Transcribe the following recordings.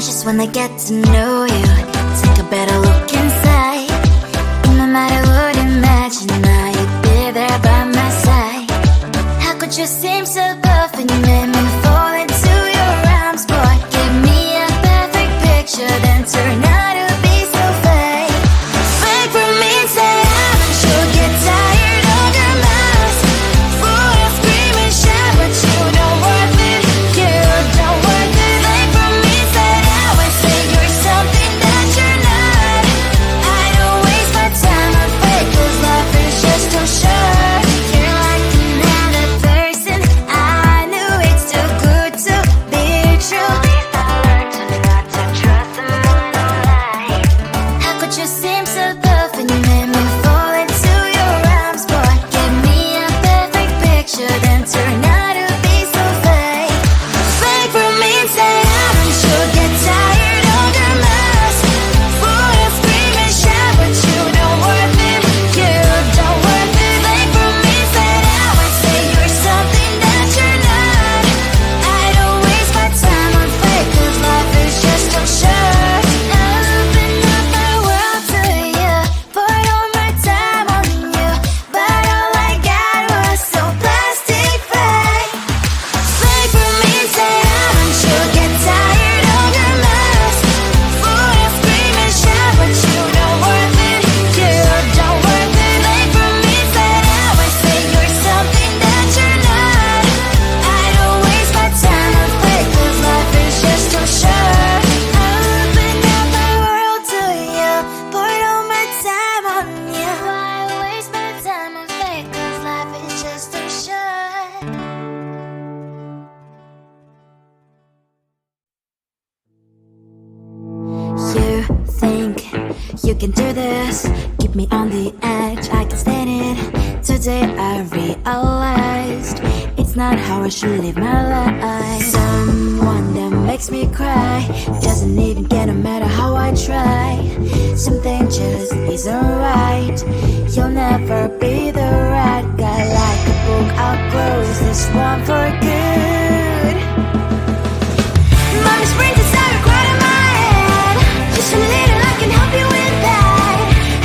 I just wanna get to know you, take a better look inside. No matter what, imagine now you'd be there by my side. How could you seem so perfect? You made me fall into your arms, boy. Give me a perfect picture, then turn out to be so fake. Fake for me, say I'm sure get tired of your mask. Full of scream and shout, but you don't worth it. You don't worth it. Fake for me, say I would say you're something that you're not. I don't waste my time on fake, 'cause life is just too short. You're like another person. I knew it's too good to be true. I learned to not to trust someone online. How could you seem so perfect? You made me fall into your arms, boy. Give me a perfect picture, then turn out to be so fake. Fake for me, say I'm sure get tired of your mask. Full of scream and shout, but you don't worth it. You don't worth it. Fake for me, say I would say you're something that you're not. I don't waste my time on fake, 'cause life is just too short. I open up my world to you, poured all my time on you, but all I got was so plastic fake. Fake for me, say I'm sure get tired of your mask. Full of scream and shout, but you don't worth it. You don't worth it. Fake for me, say I would say you're something that you're not. I don't waste my time on fake, 'cause life is just too short. I opened up my world to you, poured all my time on you. Why waste my time on fake, 'cause life is just too short. You think you can do this, keep me on the edge, I can stand it. Today I realized it's not how I should live my life. Someone that makes me cry doesn't even get, no matter how I try. Something just isn't right. You'll never be the right guy. Like a book, I'll close this one for good. Mommy springs inside a crowd in my head. Just a little, I can help you with that.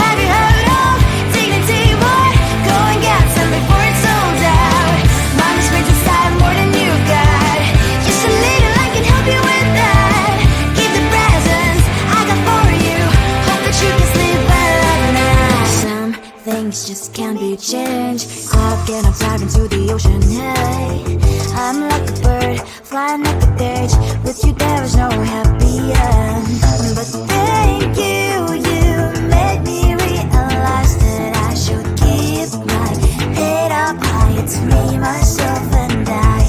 Have you heard of dignity? What? Go and get some before it's sold out. Mommy springs inside more than you got. Just a little, I can help you with that. Keep the presents I got for you. Hope that you can sleep well at night. Some things just can't be changed. I'll get up, dive into the ocean. Hey, I'm like a bird flying like a cage. With you there is no happy end. But thank you, you made me realize that I should keep my head up high. It's me, myself, and I.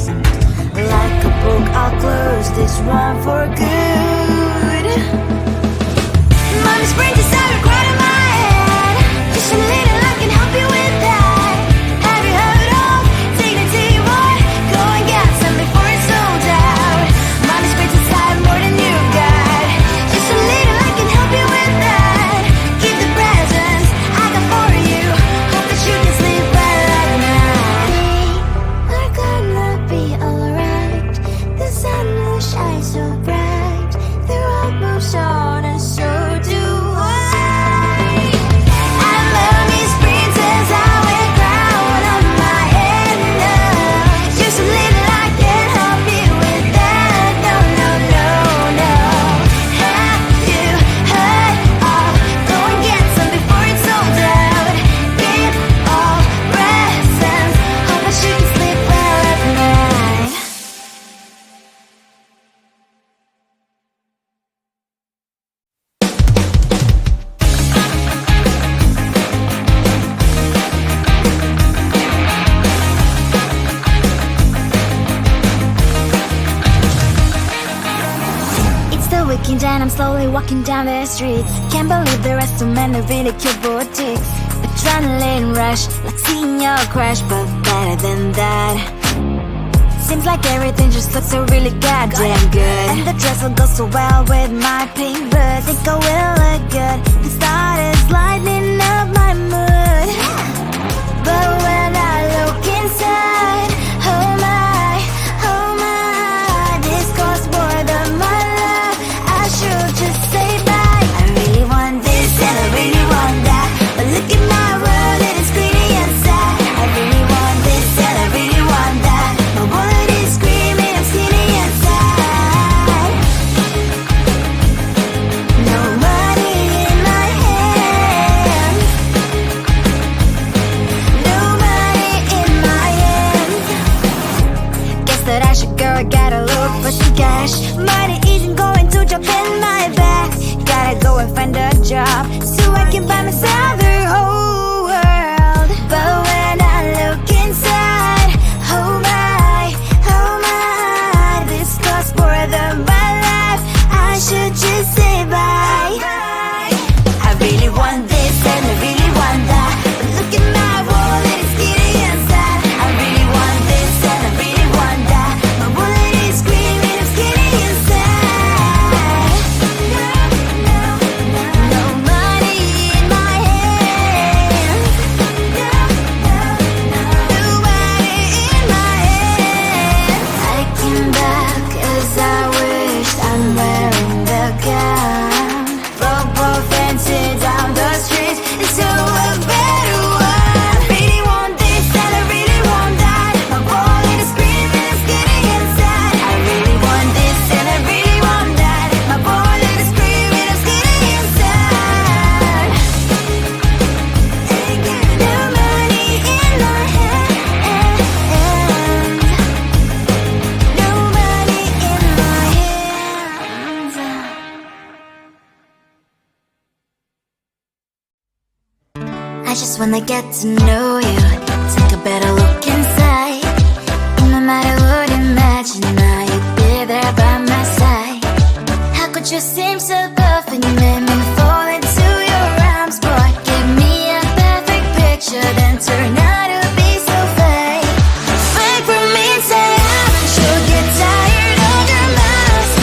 Like a book, I'll close this one for good. Mommy springs inside a crowd in my head. Just a little, I can help you with that. Have you heard of dignity? What? Go and get some before it's sold out. Mommy springs inside more than you got. Just a little, I can help you with that. Keep the presents I got for you. Hope that you can sleep well at night. We're gonna be alright. The sun will shine so bright. The road moves on and so do I. I love these princess, I wear crown on my head now. Just a little, I can help you with that. No, no, no, no. Have you heard of? Go and get some before it's sold out. Give all presents. Hope that you can sleep well at night. It's the weekend and I'm slowly walking down the streets. Can't believe there are so many really cute boutiques. Adrenaline rush, like seeing your crush, but better than that. Seems like everything just looks so really goddamn good. And the dress will go so well with my pink boots. Think I will look good. The start is lighting up my mood. But when I look inside, oh my, this costs more than my love. I Money isn't going to drop in my bag. Gotta go and find a job so I can buy myself the whole world. But when I look inside, oh my, this costs more than my life. I should just say bye. I really want this and I really want that, but look at my wallet, it's getting inside. I really want this and I really want that, my wallet is screaming, it's getting inside. No money in my hands. No money in my hands. I came back as I wished. I'm wearing the gown, football fancy down the streets into a better one. Really want this and I really want that, my wallet is screaming, it's getting inside. I really want this and I really want that, my wallet is screaming, it's getting inside. No money in my hand. No money in my hands. I just wanna get to know you, take a better look inside. No matter what, imagine now you'd be there by my side. How could you seem so perfect? You made me fall into your arms, boy. Give me a perfect picture, then turn out to be so fake. Fake for me, say I'm sure get tired of your mask.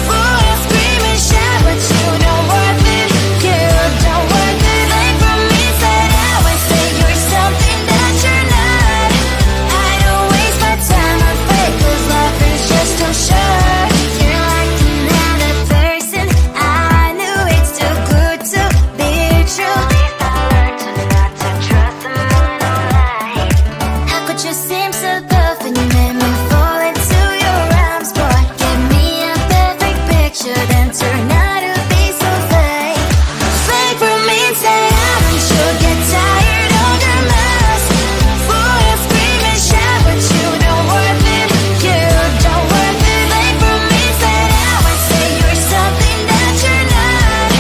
Full of scream and shout, but you don't worth it. You don't worth it. Fake for me, say I would say you're something that you're not. I don't waste my time on fake, 'cause life is just too short. You're like another person. I knew it's too good to be true. I learned to not to trust someone online. How could you seem so perfect? You made me fall into your arms, boy. Give me a perfect picture, then turn out to be so fake. Fake for me, say I'm sure get tired of your mask. Full of scream and shout, but you don't worth it. You don't worth it. Fake for me, say I would say you're something that you're not.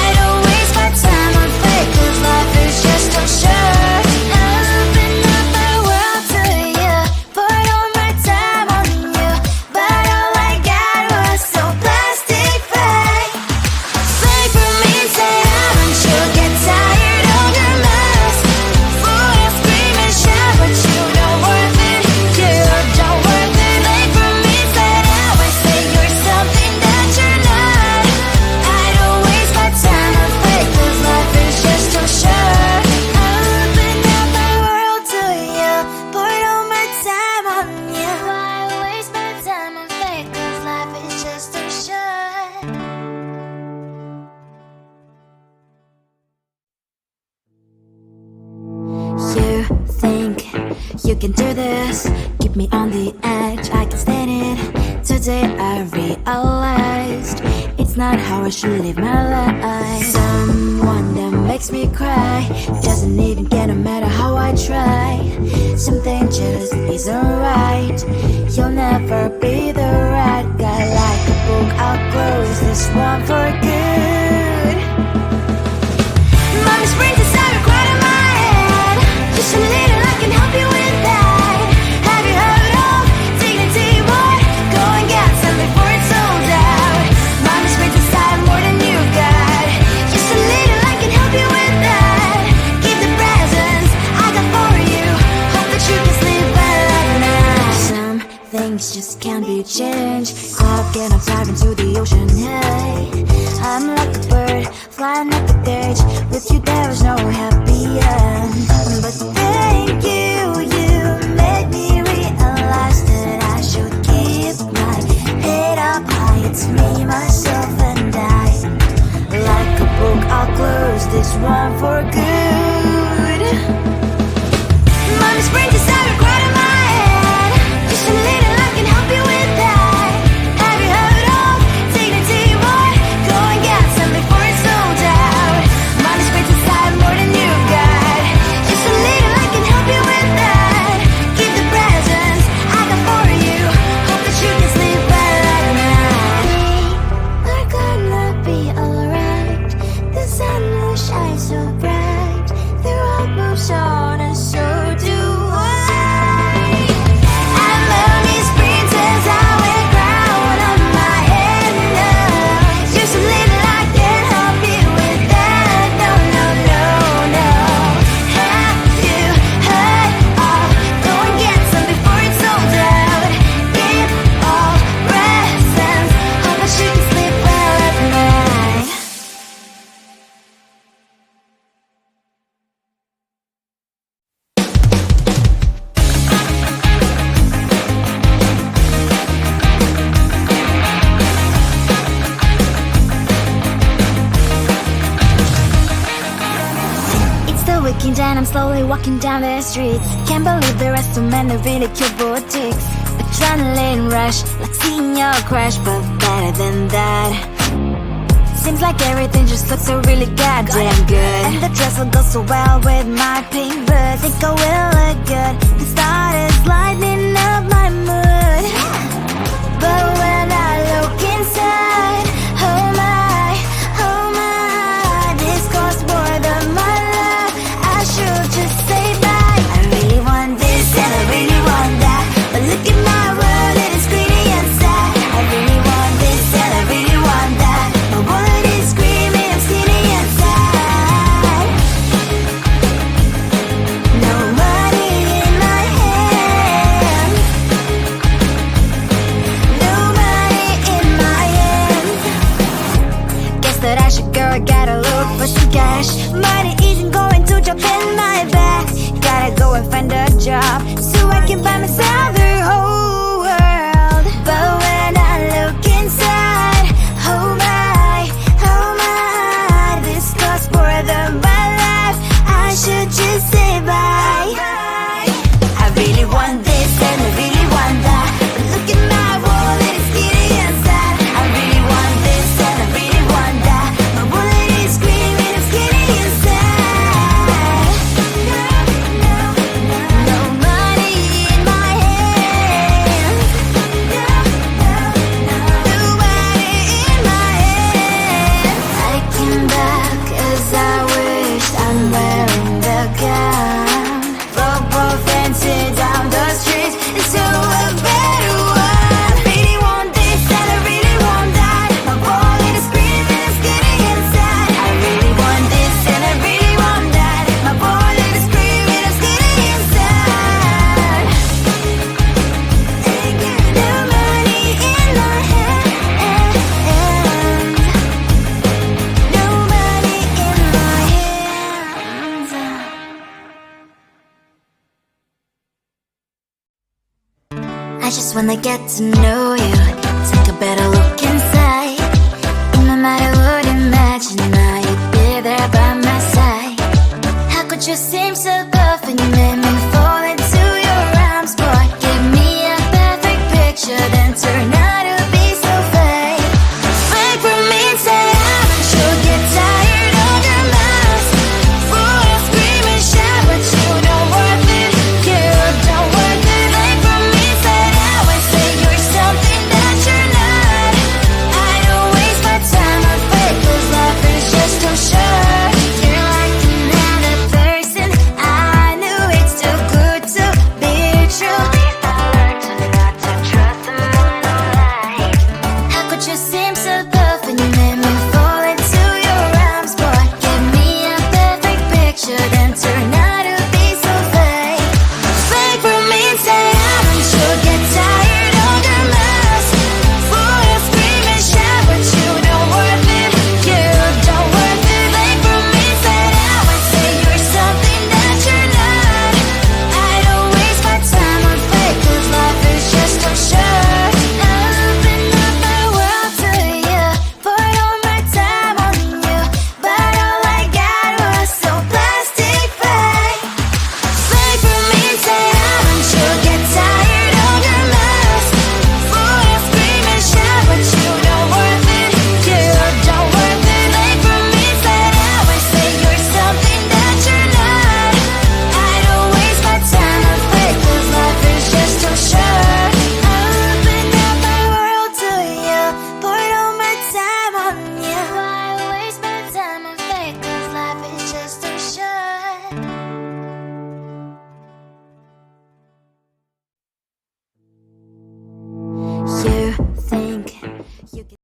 I don't waste my time on fake, 'cause life is just too short. I open up my world to you, poured all my time on you, but all I got was so plastic fake. Fake for me, say I'm sure get tired of your mask. Full of scream and shout, but you don't worth it. You don't worth it. Fake for me, say I would say you're something that you're not. I don't waste my time on fake, 'cause life is just too short. I open up my world to you, poured all my time on you. Why waste my time on fake, 'cause life is just too short. You think you can do this, keep me on the edge, I can stand it. Today I realized it's not how I should live my life. Someone that makes me cry doesn't even care no matter how I try. Something just isn't right. You'll never be the right guy. Like a book, I'll close this one for good. Mommy springs inside a quite in my head. Just a little, I can help you with that. Have you heard of dignity, boy? Go and get some before it's sold out. Mommy springs inside more than you've got. Just a little, I can help you with that. Keep the presents I got for you. Hope that you can sleep well at night. Some things just can't be changed. I'll get on dive into the ocean, hey. I'm like a bird, flying like a cage. With you there is no happy end. But thank you, you made me realize that I should keep my head up high. It's me, myself and I. Like a book, I'll close this one for good. Mommy springs inside a quite in my head. Just a little, I can help you with that. Have you heard of dignity, boy? Go and get some before it's sold out. Mommy springs inside more than you've got. Just a little, I can help you with that. Keep the presents I got for you. Hope that you can sleep well at night. Looking down, I'm slowly walking down the streets. Can't believe there are so many really cute boutiques. Adrenaline rush, like seeing your crush, but better than that. Seems like everything just looks so really goddamn good. And the dress will go so well with my pink boots. Think I will look good. The starters lighting up my mood. But when I look inside, oh my, this costs more than my love. I should just say bye. I really want this and I really want that, but look at my world, it is greedy and sad. I really want this and I really want that. My wallet is screaming, I'm skinny and sad. No money in my hand. No money in my hand. Guess that I should go, gotta look for some cash. Money isn't going to jump in my back. Gotta go and find a job so I can buy myself the whole world. But when I look inside, oh my, this costs more than my life. I should just say bye. I really want this and I really want that, but look at my wallet, it's skinny and sad. I really want this and I really want that. My wallet is screaming, I'm skinny and sad. No money in my hand. No money in my hand. I came back as I wished. I'm wearing the gown. Robo fancy down the streets into a better one. I really want this and I really want that. My wallet is screaming, I'm skinny inside. I really want this and I really want that. My wallet is screaming, I'm skinny inside. No money in my hand. No money in my hands. I just wanna get to know you. Take a better look